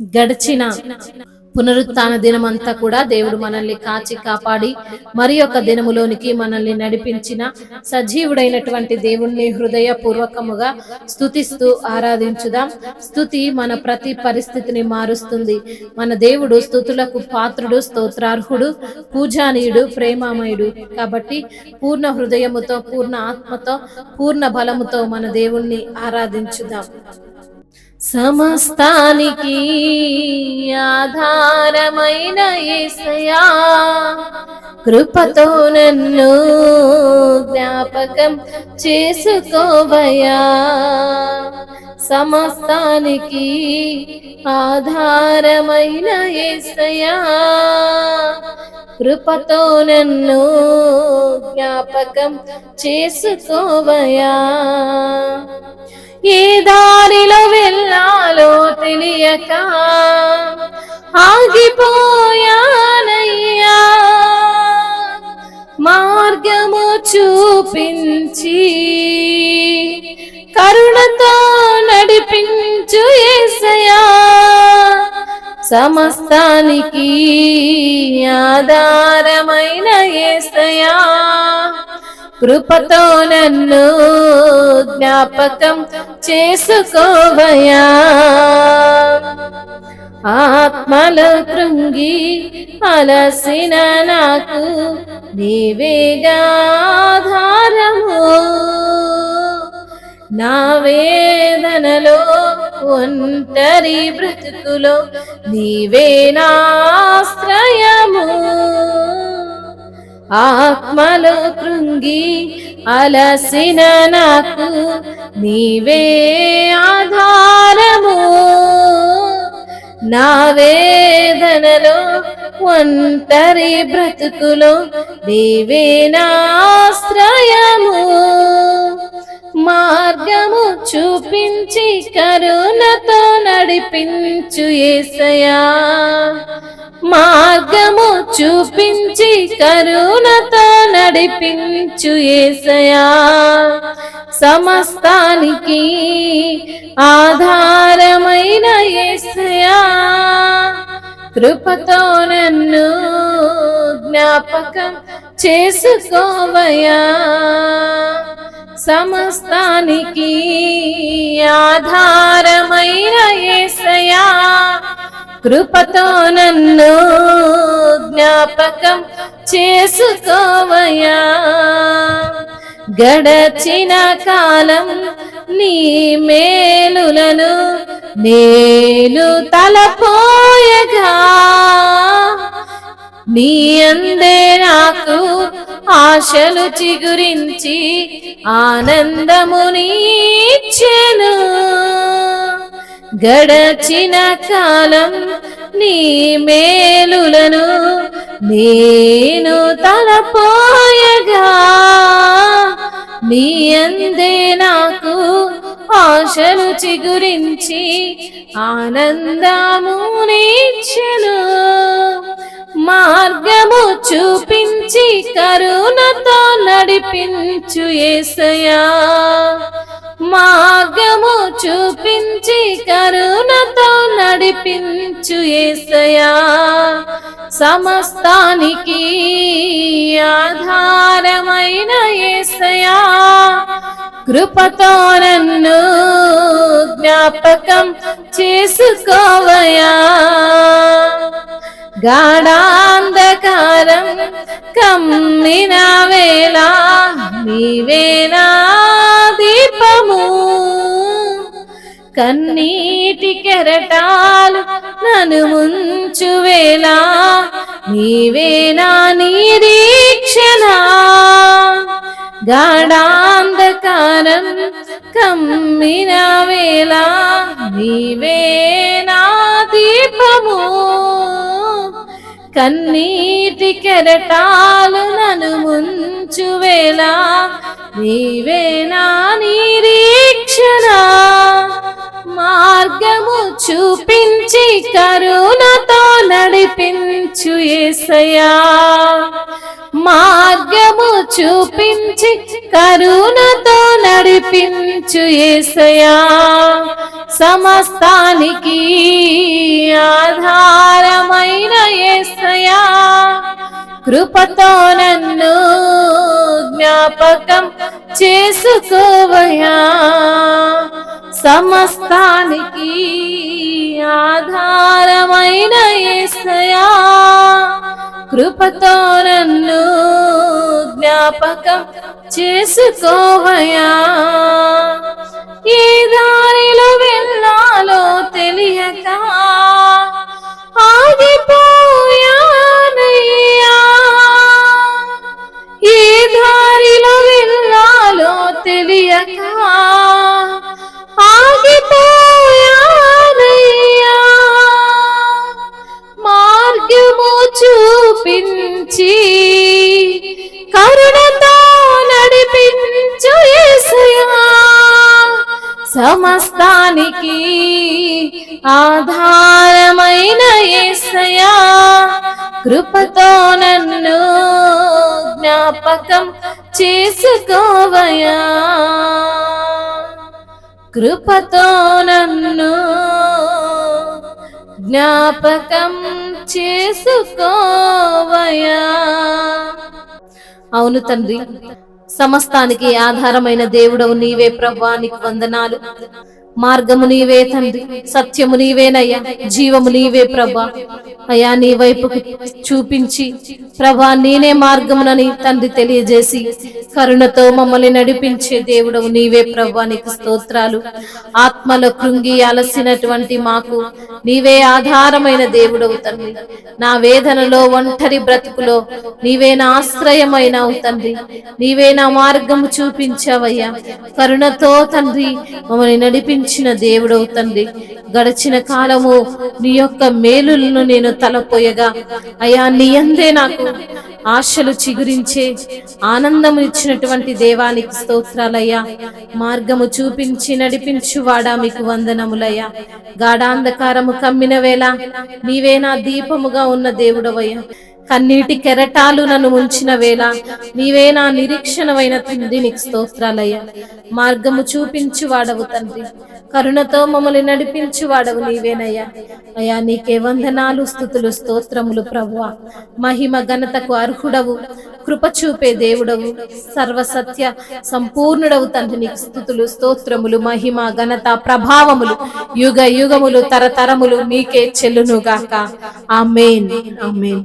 గడిచిన పునరుత్థాన దినమంతా కూడా దేవుడు మనల్ని కాచి కాపాడి మరి ఒక దినములోనికి మనల్ని నడిపించిన సజీవుడైనటువంటి దేవుణ్ణి హృదయపూర్వకముగా స్తుతిస్తూ ఆరాధించుదాం. స్తుతి మన ప్రతి పరిస్థితిని మారుస్తుంది. మన దేవుడు స్తుతులకు పాత్రుడు, స్తోత్రార్హుడు, పూజానీయుడు, ప్రేమామయుడు. కాబట్టి పూర్ణ హృదయముతో, పూర్ణ ఆత్మతో, పూర్ణ బలముతో మన దేవుణ్ణి ఆరాధించుదాం. సమస్తానికి ఆధారమైన యేసయ్యా, కృపతో నన్ను జ్ఞాపకం చేసుకోవయ్యా. సమస్తానికి ఆధారమైన యేసయ్యా, కృపతో నన్ను జ్ఞాపకం చేసుకోవయ్యా. ఏ దారిలో వెళ్ళాలో తెలియక ఆగిపోయానయ్యా, మార్గము చూపించి కరుణతో నడిపించు యేసయ్యా. సమస్తానికి ఆధారమైన యేసయ్యా, కృపతో నన్ను జ్ఞాపకం చేసుకోవయ్యా. ఆత్మలో కృంగి అలసిన నాకు నీవేగా ఆధారము, నా వేదనలో ఒంటరి బ్రతుకులో నీవే నా ఆశ్రయము. ఆత్మలో కృంగి అలసిన నాకు నీవే ఆధారము, నా వేదనలో ఒంటరి బ్రతుకులో నీవే నా ఆశ్రయము. మార్గము చూపించి కరుణతో నడిపించు యేసయ్యా, మార్గము చూపించి కరుణతో నడిపించు యేసయ్యా. సమస్తానికి ఆధారమైన యేసయ్యా, కృపతో నన్ను జ్ఞాపకం చేసుకోవయ్యా. సమస్తానికి ఆధారమైన యేసయ్యా, కృపతో నన్ను జ్ఞాపకం చేసుకోవయ్యా. గడచిన కాలం నీ మేలులను నేను తలపోయగా, నీ అందే నాకు ఆశలు చిగురించి ఆనందమునిచ్చెను. గడచిన కాలం నీ మేలులను నేను తలపోయగా, నీ అందే నాకు ఆశలు చిగురించి ఆనందమునిచ్చెను. మార్గము చూపించి కరుణతో నడిపించు యేసయ్యా, మార్గము చూపించి కరుణతో నడిపించు యేసయ్యా. సమస్తానికి ఆధారమైన యేసయ్యా, కృపతో నన్ను జ్ఞాపకం చేసుకోవయ్యా. గాఢాంధకారం కమ్మిన వేళ నీవే నా దీపము, కన్నీటి కెరటాలు నన్ను ముంచు వేళ నీవే నా నిరీక్షణ. గాఢాంధకారం కమ్మిన వేళ నీవే నా దీపము, కన్నీటి కెరటాలు నన్ను ముంచు వేళ నీవే నా నిరీక్షణ. మార్గము చూపించి కరుణతో నడిపించు యేసయ్యా, మార్గము చూపించి కరుణతో నడిపించు యేసయ్యా. సమస్తానికి కృపతో నన్ను జ్ఞాపకం చేసుకోవయ్యా, సమస్తానికి ఆధారమైన యేసయ్యా. కృపతో నన్ను జ్ఞాపకం చేసుకోవయ్యా, ఏ దారిలో వెళ్ళాలో తెలియక ఆగిపోయానయ్యా, ఏ దారిలో వెళ్ళాలో తెలియక ఆగిపోయానయ్యా. మార్గము చూపించి కరుణతో నడిపించు యేసయ్యా, సమస్తానికి ఆధారమైన యేసయ్యా. కృపతో నన్ను జ్ఞాపకం చేసుకోవయ్యా, కృపతో నన్ను జ్ఞాపకం చేసుకోవయ్యా. అవును తండ్రి, సమస్తానికి ఆధారమైన దేవుడవు నీవే ప్రభువా, నీకు వందనాలు. మార్గము నీవే తండ్రి, సత్యము నీవేనయ్యా, జీవము నీవే ప్రభా. అయ్యా నీ వైపుకు చూపించి ప్రభా నేనే మార్గమునని తండ్రి తెలియజేసి కరుణతో మమ్మల్ని నడిపించే దేవుడవు నీవే ప్రభా, నీకు స్తోత్రాలు. ఆత్మలో కృంగి అలసినటువంటి మాకు నీవే ఆధారమైన దేవుడవు తండ్రి. నా వేదనలో ఒంటరి బ్రతుకులో నీవే నా ఆశ్రయమైనావు తండ్రి, నీవే నా మార్గము చూపించావయ్యా. కరుణతో తండ్రి మమ్మల్ని నడిపించిన దేవుడవు తండ్రి. గడిచిన కాలము నీ యొక్క మేలులను నేను తలపోయగా అయ్యా నీ యందే నాకు ఆశలు చిగురించే ఆనందము ఇచ్చినటువంటి దేవానికి స్తోత్రాలయ్యా. మార్గము చూపించి నడిపించువాడా మీకు వందనములయ్యా. గాఢాంధకారము కమ్మిన వేళ నీవే నా దీపముగా ఉన్న దేవుడవయ్యా. కన్నీటి కెరటాలు నన్ను ఉంచిన వేళ నీవే నా నిరీక్షణమైన తండ్రి, నీకు స్తోత్రాలయ్యా. మార్గము చూపించు వాడవు తండ్రి, కరుణతో మమ్మల్ని నడిపించు వాడవు నీవేనయ్యా. అయ్యా నీకే వందనాలు, స్తుతులు, స్తోత్రములు ప్రభువా. మహిమ ఘనతకు అర్హుడవు, కృప చూపే దేవుడవు, సర్వసత్య సంపూర్ణుడవు తండ్రి. నీకు స్తుతులు, స్తోత్రములు, మహిమ ఘనత ప్రభావములు యుగ యుగములు తరతరములు నీకే చెల్లునుగాక. ఆమేన్, ఆమేన్.